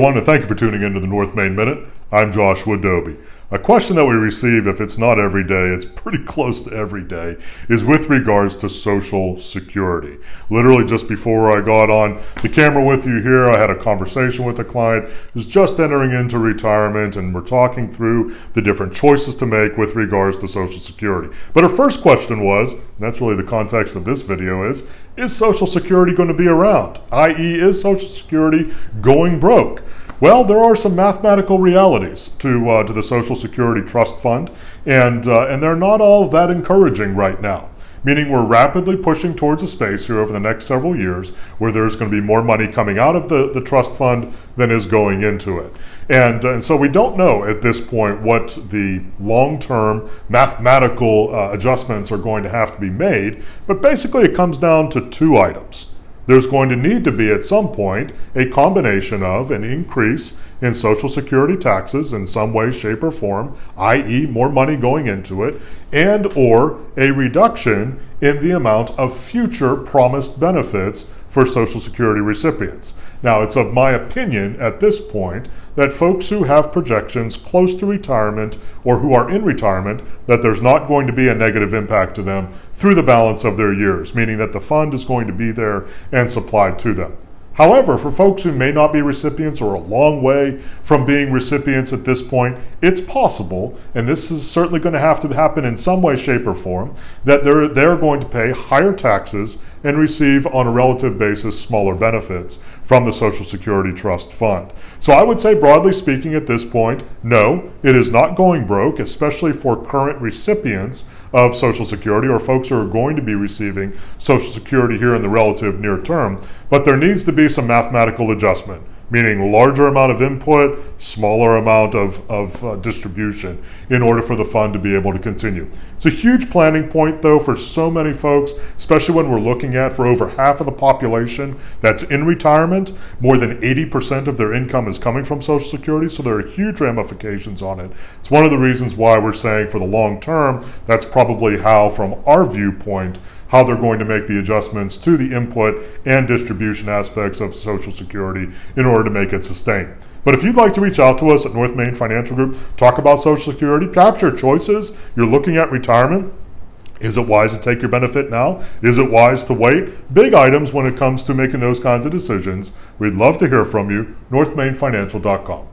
everyone, and thank you for tuning in to the North Main Minute. I'm Josh Woodobie. A question that we receive, if it's not every day, it's pretty close to every day, is with regards to Social Security. Literally just before I got on the camera with you here, I had a conversation with a client who's just entering into retirement, and we're talking through the different choices to make with regards to Social Security. But her first question was, and that's really the context of this video, is Social Security going to be around? i.e., is Social Security going broke? Well, there are some mathematical realities to the Social Security Trust Fund, and they're not all that encouraging right now. Meaning we're rapidly pushing towards a space here over the next several years where there's going to be more money coming out of the trust fund than is going into it. And so we don't know at this point what the long-term mathematical adjustments are going to have to be made, but basically it comes down to two items. There's going to need to be at some point a combination of an increase in Social Security taxes in some way, shape, or form, i.e. more money going into it, and or a reduction in the amount of future promised benefits for Social Security recipients. Now, it's of my opinion at this point that folks who have projections close to retirement or who are in retirement, that there's not going to be a negative impact to them through the balance of their years, meaning that the fund is going to be there and supplied to them. However, for folks who may not be recipients or a long way from being recipients at this point, it's possible, and this is certainly going to have to happen in some way, shape, or form, that they're going to pay higher taxes and receive on a relative basis smaller benefits from the Social Security Trust Fund. So I would say, broadly speaking at this point, no, it is not going broke, especially for current recipients of Social Security or folks who are going to be receiving Social Security here in the relative near term, but there needs to be some mathematical adjustment, meaning larger amount of input, smaller amount of distribution in order for the fund to be able to continue. It's a huge planning point though for so many folks, especially when we're looking at for over half of the population that's in retirement, more than 80% of their income is coming from Social Security, so there are huge ramifications on it. It's one of the reasons why we're saying for the long term, that's probably how, from our viewpoint, how they're going to make the adjustments to the input and distribution aspects of Social Security in order to make it sustain. But if you'd like to reach out to us at North Main Financial Group, talk about Social Security, perhaps your choices, you're looking at retirement. Is it wise to take your benefit now? Is it wise to wait? Big items when it comes to making those kinds of decisions. We'd love to hear from you. NorthMainFinancial.com.